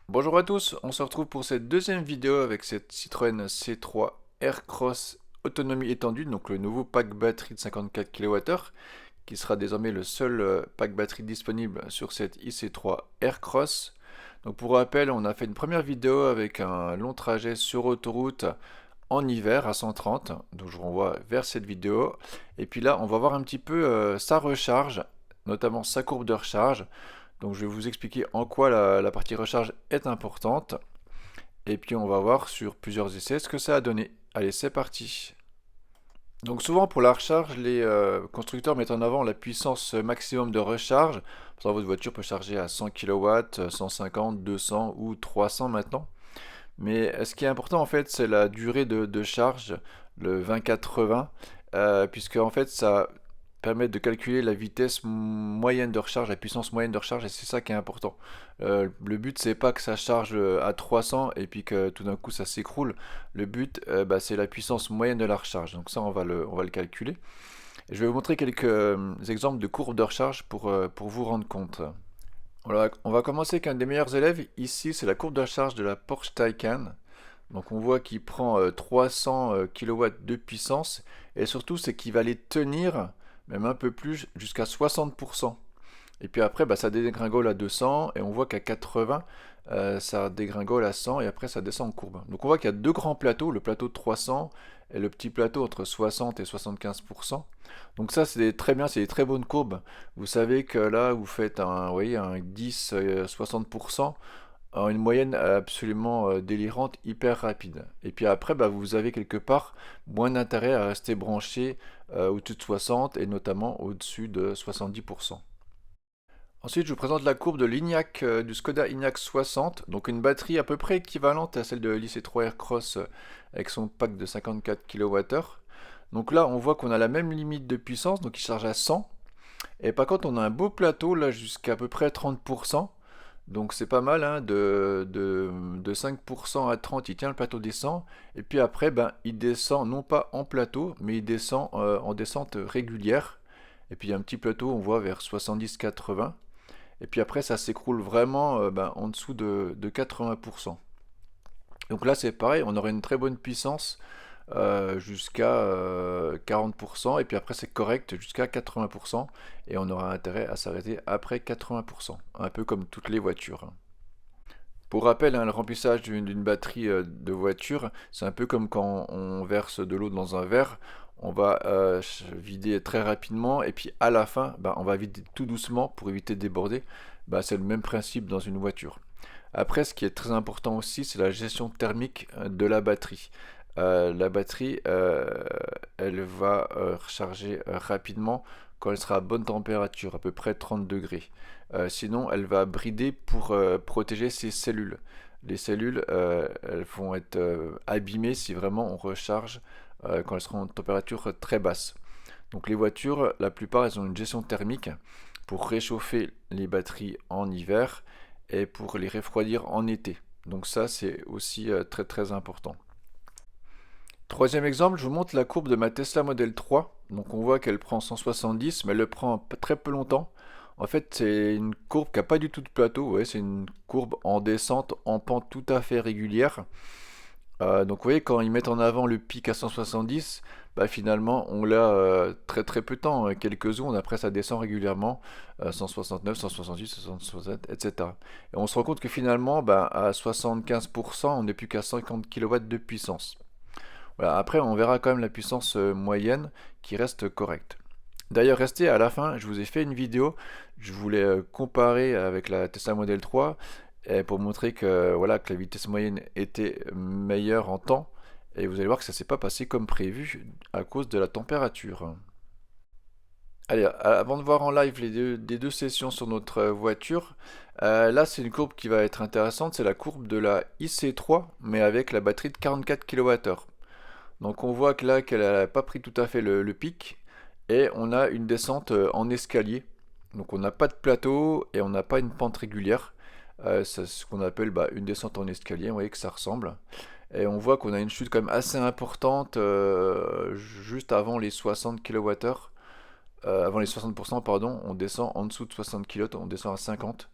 Bonjour à tous, on se retrouve pour cette deuxième vidéo avec cette Citroën C3 Aircross autonomie étendue, donc le nouveau pack batterie de 54 kWh, qui sera désormais le seul pack batterie disponible sur cette IC3 Aircross. Donc pour rappel, on a fait une première vidéo avec un long trajet sur autoroute en hiver à 130, donc je vous renvoie vers cette vidéo. Et puis là, on va voir un petit peu sa recharge, notamment sa courbe de recharge. Donc je vais vous expliquer en quoi la partie recharge est importante. Et puis on va voir sur plusieurs essais ce que ça a donné. Allez, c'est parti. Donc souvent pour la recharge, les constructeurs mettent en avant la puissance maximum de recharge. Pour ça, votre voiture peut charger à 100 kW, 150, 200 ou 300 maintenant. Mais ce qui est important en fait, c'est la durée de charge, le 20-80, puisque en fait ça permet de calculer la vitesse moyenne de recharge, la puissance moyenne de recharge, et c'est ça qui est important. Le but c'est pas que ça charge à 300 et puis que tout d'un coup ça s'écroule. Le but c'est la puissance moyenne de la recharge. Donc ça on va le calculer. Et je vais vous montrer quelques exemples de courbes de recharge pour vous rendre compte. Voilà, on va commencer avec un des meilleurs élèves. Ici, c'est la courbe de charge de la Porsche Taycan. Donc on voit qu'il prend 300 kW de puissance et surtout c'est qu'il va les tenir, même un peu plus, jusqu'à 60%. Et puis après, ça dégringole à 200 et on voit qu'à 80, ça dégringole à 100 et après ça descend en courbe. Donc on voit qu'il y a deux grands plateaux, le plateau de 300 et le petit plateau entre 60 et 75%. Donc ça c'est très bien, c'est des très bonnes courbes. Vous savez que là vous faites un, vous voyez, un 10-60%, en une moyenne absolument délirante, hyper rapide. Et puis après, vous avez quelque part moins d'intérêt à rester branché au-dessus de 60 et notamment au-dessus de 70%. Ensuite, je vous présente la courbe de l'Enyaq, du Skoda Enyaq 60, donc une batterie à peu près équivalente à celle de l'IC3 Aircross avec son pack de 54 kWh. Donc là, on voit qu'on a la même limite de puissance, donc il charge à 100. Et par contre, on a un beau plateau là jusqu'à à peu près 30%. Donc c'est pas mal, hein, de 5% à 30, il tient le plateau descend. Et puis après, il descend non pas en plateau, mais il descend en descente régulière. Et puis il y a un petit plateau, on voit vers 70-80. Et puis après, ça s'écroule vraiment en dessous de 80%. Donc là, c'est pareil, on aurait une très bonne puissance jusqu'à 40%, et puis après, c'est correct jusqu'à 80%, et on aura intérêt à s'arrêter après 80%, un peu comme toutes les voitures. Pour rappel, hein, le remplissage d'une batterie de voiture, c'est un peu comme quand on verse de l'eau dans un verre. On va vider très rapidement et puis à la fin, on va vider tout doucement pour éviter de déborder. C'est le même principe dans une voiture. Après, ce qui est très important aussi, c'est la gestion thermique de la batterie. La batterie, elle va recharger rapidement quand elle sera à bonne température, à peu près 30 degrés. Sinon, elle va brider pour protéger ses cellules. Les cellules, elles vont être abîmées si vraiment on recharge quand elles seront en température très basse. Donc les voitures, la plupart, elles ont une gestion thermique pour réchauffer les batteries en hiver et pour les refroidir en été. Donc ça, c'est aussi très très important. Troisième exemple, je vous montre la courbe de ma Tesla Model 3. Donc on voit qu'elle prend 170, mais elle le prend très peu longtemps. En fait, c'est une courbe qui n'a pas du tout de plateau. Ouais, c'est une courbe en descente, en pente tout à fait régulière. Donc vous voyez, quand ils mettent en avant le pic à 170, finalement on l'a très très peu de temps, quelques secondes, après ça descend régulièrement, 169, 168, 167, etc. Et on se rend compte que finalement, à 75%, on n'est plus qu'à 50 kW de puissance. Voilà, après on verra quand même la puissance moyenne qui reste correcte. D'ailleurs, restez à la fin, je vous ai fait une vidéo, je voulais comparer avec la Tesla Model 3 et pour montrer que, voilà, que la vitesse moyenne était meilleure en temps. Et vous allez voir que ça s'est pas passé comme prévu à cause de la température. Allez, avant de voir en live les deux sessions sur notre voiture, là c'est une courbe qui va être intéressante, c'est la courbe de la IC3, mais avec la batterie de 44 kWh. Donc on voit que là qu'elle n'a pas pris tout à fait le pic, et on a une descente en escalier. Donc on n'a pas de plateau et on n'a pas une pente régulière. C'est ce qu'on appelle une descente en escalier, vous voyez que ça ressemble. Et on voit qu'on a une chute quand même assez importante juste avant les 60 kWh. Avant les 60%, pardon, on descend en dessous de 60 kW, on descend à 50.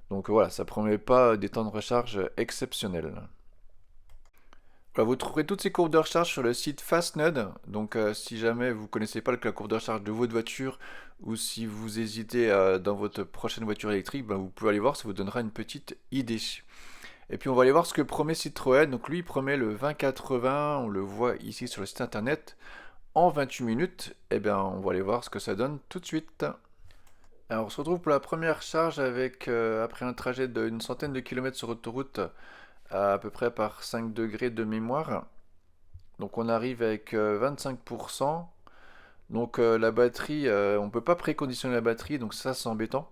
Donc voilà, ça promet pas des temps de recharge exceptionnels. Voilà, vous trouverez toutes ces courbes de recharge sur le site Fastned. Donc si jamais vous ne connaissez pas la courbe de recharge de votre voiture ou si vous hésitez dans votre prochaine voiture électrique, ben, vous pouvez aller voir, ça vous donnera une petite idée. Et puis on va aller voir ce que promet Citroën. Donc lui il promet le 2080, on le voit ici sur le site internet, en 28 minutes. Et bien on va aller voir ce que ça donne tout de suite. Alors on se retrouve pour la première charge avec, après un trajet d'une centaine de kilomètres sur autoroute, à peu près par 5 degrés de mémoire. Donc on arrive avec 25%. Donc la batterie, on ne peut pas préconditionner la batterie, donc ça c'est embêtant.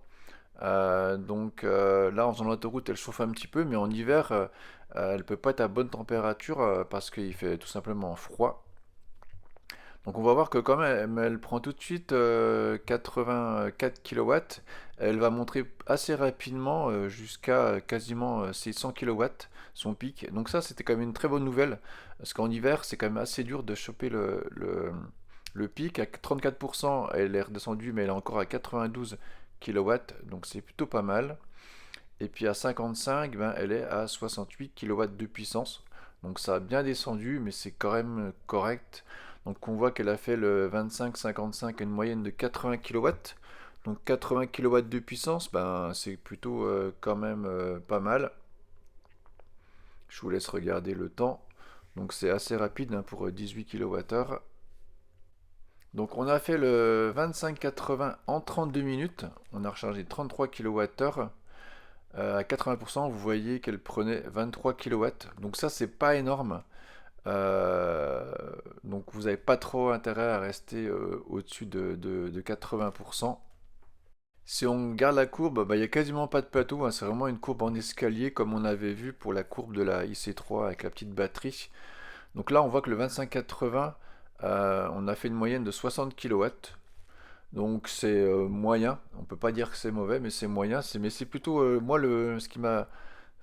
Là en faisant l'autoroute elle chauffe un petit peu, mais en hiver elle peut pas être à bonne température parce qu'il fait tout simplement froid. Donc on va voir que quand même elle prend tout de suite 84 kW. Elle va monter assez rapidement jusqu'à quasiment 600 kW son pic. Donc ça c'était quand même une très bonne nouvelle parce qu'en hiver c'est quand même assez dur de choper le pic. À 34% elle est redescendue mais elle est encore à 92 kW, donc c'est plutôt pas mal. Et puis à 55, ben, elle est à 68 kW de puissance. Donc ça a bien descendu, mais c'est quand même correct. Donc on voit qu'elle a fait le 25-55 à une moyenne de 80 kW. Donc 80 kW de puissance, ben, c'est plutôt quand même pas mal. Je vous laisse regarder le temps. Donc c'est assez rapide hein, pour 18 kWh. Donc on a fait le 25-80 en 32 minutes. On a rechargé 33 kWh. À 80%, vous voyez qu'elle prenait 23 kW. Donc ça, c'est pas énorme. Euh, donc vous n'avez pas trop intérêt à rester au-dessus de 80%. Si on garde la courbe, bah, il n'y a quasiment pas de plateau, hein. C'est vraiment une courbe en escalier comme on avait vu pour la courbe de la IC3 avec la petite batterie. Donc là, on voit que le 25-80, on a fait une moyenne de 60 kW. Donc c'est moyen, on peut pas dire que c'est mauvais, mais c'est moyen. Mais c'est plutôt moi ce qui m'a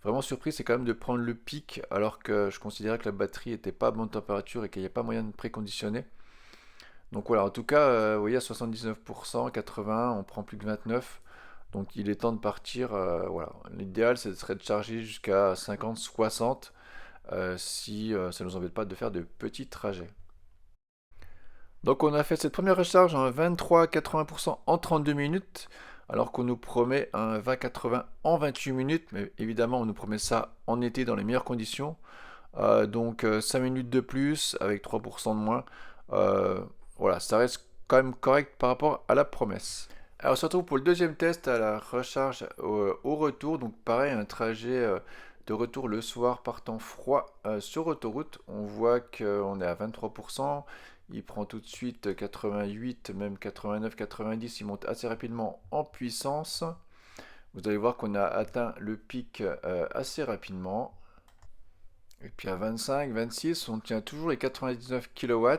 vraiment surpris, c'est quand même de prendre le pic alors que je considérais que la batterie était pas à bonne température et qu'il n'y a pas moyen de préconditionner. Donc voilà, en tout cas, vous voyez à 79%, 80, on prend plus que 29. Donc il est temps de partir. Voilà, l'idéal ce serait de charger jusqu'à 50, 60 si ça ne nous embête pas de faire de petits trajets. Donc on a fait cette première recharge en 23-80% en 32 minutes, alors qu'on nous promet un 20-80 en 28 minutes, mais évidemment on nous promet ça en été dans les meilleures conditions. 5 minutes de plus avec 3% de moins. Voilà, ça reste quand même correct par rapport à la promesse. Alors on se retrouve pour le deuxième test à la recharge au retour. Donc pareil, un trajet de retour le soir partant froid sur autoroute. On voit qu'on est à 23%. Il prend tout de suite 88, même 89, 90. Il monte assez rapidement en puissance. Vous allez voir qu'on a atteint le pic assez rapidement. Et puis à 25, 26, on tient toujours les 99 kW.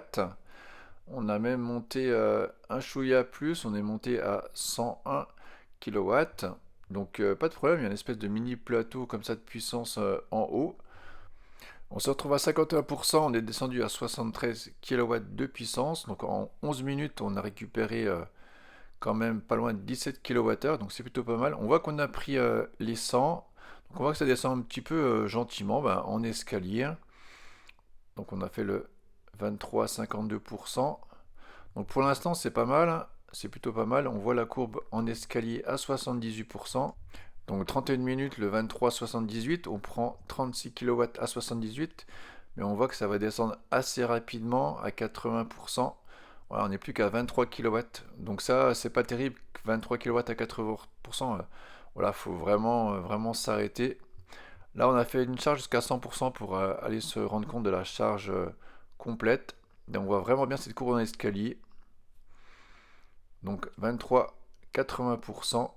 On a même monté un chouïa plus, on est monté à 101 kW. Donc pas de problème, il y a une espèce de mini plateau comme ça de puissance en haut. On se retrouve à 51%, on est descendu à 73 kW de puissance. Donc en 11 minutes, on a récupéré quand même pas loin de 17 kWh, donc c'est plutôt pas mal. On voit qu'on a pris les 100, donc on voit que ça descend un petit peu gentiment en escalier. Donc on a fait le 23-52%. Donc pour l'instant c'est pas mal, hein. C'est plutôt pas mal. On voit la courbe en escalier à 78%. Donc 31 minutes, le 23-78, on prend 36 kW à 78, mais on voit que ça va descendre assez rapidement à 80%. Voilà, on n'est plus qu'à 23 kW. Donc ça, c'est pas terrible, 23 kW à 80%. Voilà, faut vraiment s'arrêter. Là, on a fait une charge jusqu'à 100% pour aller se rendre compte de la charge complète. Et on voit vraiment bien cette courbe en escalier. Donc 23, 80%.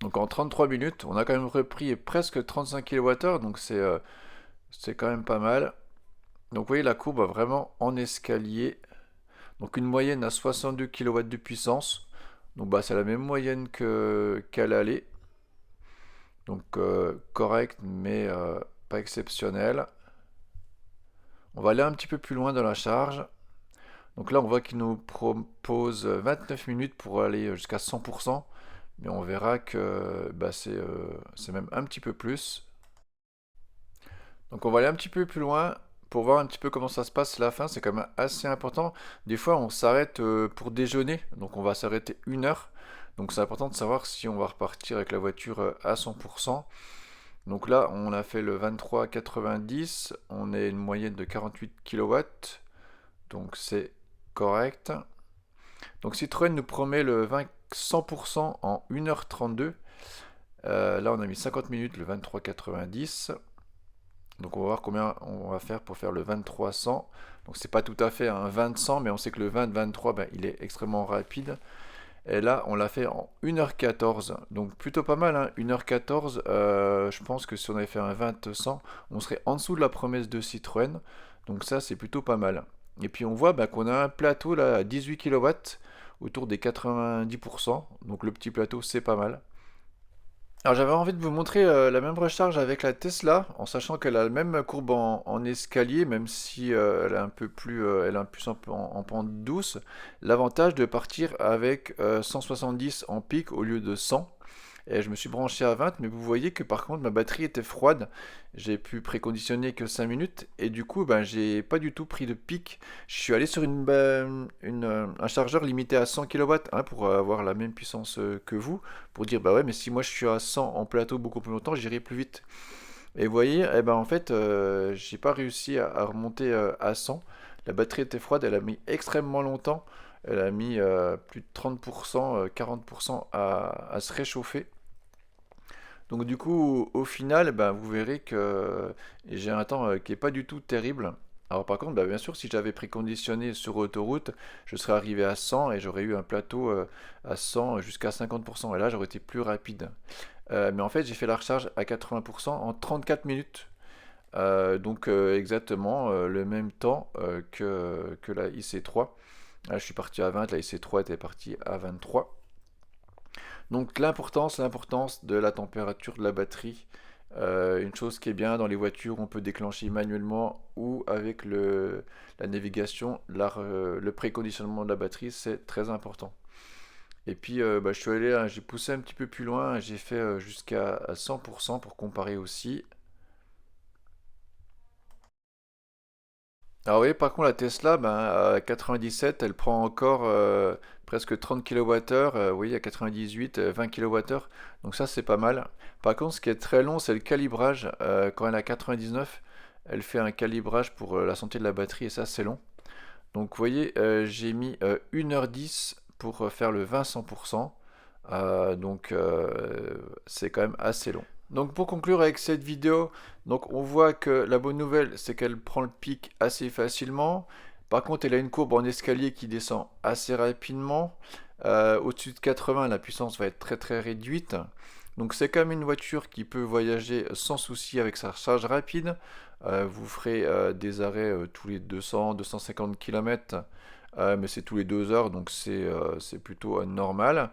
Donc en 33 minutes, on a quand même repris presque 35 kWh, donc c'est quand même pas mal. Donc vous voyez la courbe vraiment en escalier. Donc une moyenne à 62 kW de puissance. Donc bah, c'est la même moyenne qu'à l'aller. Donc correct, mais pas exceptionnel. On va aller un petit peu plus loin dans la charge. Donc là, on voit qu'il nous propose 29 minutes pour aller jusqu'à 100%. mais on verra que bah, c'est même un petit peu plus. Donc on va aller un petit peu plus loin pour voir un petit peu comment ça se passe la fin, c'est quand même assez important. Des fois on s'arrête pour déjeuner, donc on va s'arrêter 1 heure. Donc c'est important de savoir si on va repartir avec la voiture à 100%. Donc là on a fait le 23,90, on est une moyenne de 48 kW, donc c'est correct. Donc Citroën nous promet le 100% en 1h32. Là on a mis 50 minutes le 23,90. Donc on va voir combien on va faire pour faire le 2300. Donc c'est pas tout à fait un 20-100, mais on sait que le 20-23, ben, il est extrêmement rapide. Et là, on l'a fait en 1h14. Donc plutôt pas mal, hein. 1h14, je pense que si on avait fait un 20-100, on serait en dessous de la promesse de Citroën. Donc ça, c'est plutôt pas mal. Et puis on voit ben, qu'on a un plateau là à 18 kW, autour des 90%. Donc le petit plateau, c'est pas mal. Alors j'avais envie de vous montrer la même recharge avec la Tesla, en sachant qu'elle a la même courbe en escalier, même si elle est un peu plus, elle est un plus en pente douce. L'avantage de partir avec 170 en pic au lieu de 100. Et je me suis branché à 20, mais vous voyez que par contre ma batterie était froide. J'ai pu préconditionner que 5 minutes et du coup ben, j'ai pas du tout pris de pic. Je suis allé sur un chargeur limité à 100 kW pour avoir la même puissance que vous. Pour dire bah ouais mais si moi je suis à 100 en plateau beaucoup plus longtemps j'irai plus vite. Et vous voyez, eh ben en fait j'ai pas réussi à remonter à 100. La batterie était froide, elle a mis extrêmement longtemps. Elle a mis plus de 30%, 40% à se réchauffer. Donc du coup, au final, ben, vous verrez que j'ai un temps qui est pas du tout terrible. Alors par contre, ben, bien sûr, si j'avais préconditionné sur autoroute, je serais arrivé à 100 et j'aurais eu un plateau à 100 jusqu'à 50%. Et là, j'aurais été plus rapide. Mais en fait, j'ai fait la recharge à 80% en 34 minutes. Donc exactement le même temps que la IC3. Là, je suis parti à 20, la IC3 était partie à 23. Donc l'importance de la température de la batterie. Une chose qui est bien dans les voitures, on peut déclencher manuellement ou avec la navigation, le préconditionnement de la batterie, c'est très important. Et puis bah, je suis allé, hein, j'ai poussé un petit peu plus loin, j'ai fait jusqu'à 100% pour comparer aussi. Alors oui, par contre la Tesla, ben, à 97, elle prend encore presque 30 kWh, oui, à 98, 20 kWh, donc ça c'est pas mal. Par contre, ce qui est très long, c'est le calibrage. Quand elle est à 99, elle fait un calibrage pour la santé de la batterie, et ça c'est long. Donc vous voyez, j'ai mis 1h10 pour faire le 20-100%, donc c'est quand même assez long. Donc pour conclure avec cette vidéo, donc on voit que la bonne nouvelle c'est qu'elle prend le pic assez facilement. Par contre elle a une courbe en escalier qui descend assez rapidement. Au-dessus de 80 la puissance va être très très réduite. Donc c'est quand même une voiture qui peut voyager sans souci avec sa recharge rapide. Vous ferez des arrêts tous les 200-250 km, mais c'est tous les 2 heures donc c'est plutôt normal.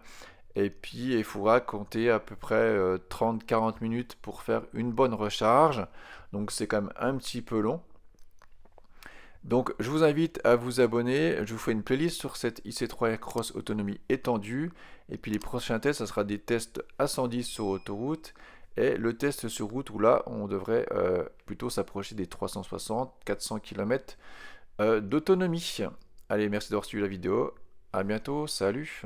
Et puis, il faudra compter à peu près 30-40 minutes pour faire une bonne recharge. Donc, c'est quand même un petit peu long. Donc, je vous invite à vous abonner. Je vous fais une playlist sur cette IC3 Aircross autonomie étendue. Et puis, les prochains tests, ça sera des tests à 110 sur autoroute. Et le test sur route où là, on devrait plutôt s'approcher des 360-400 km d'autonomie. Allez, merci d'avoir suivi la vidéo. À bientôt. Salut.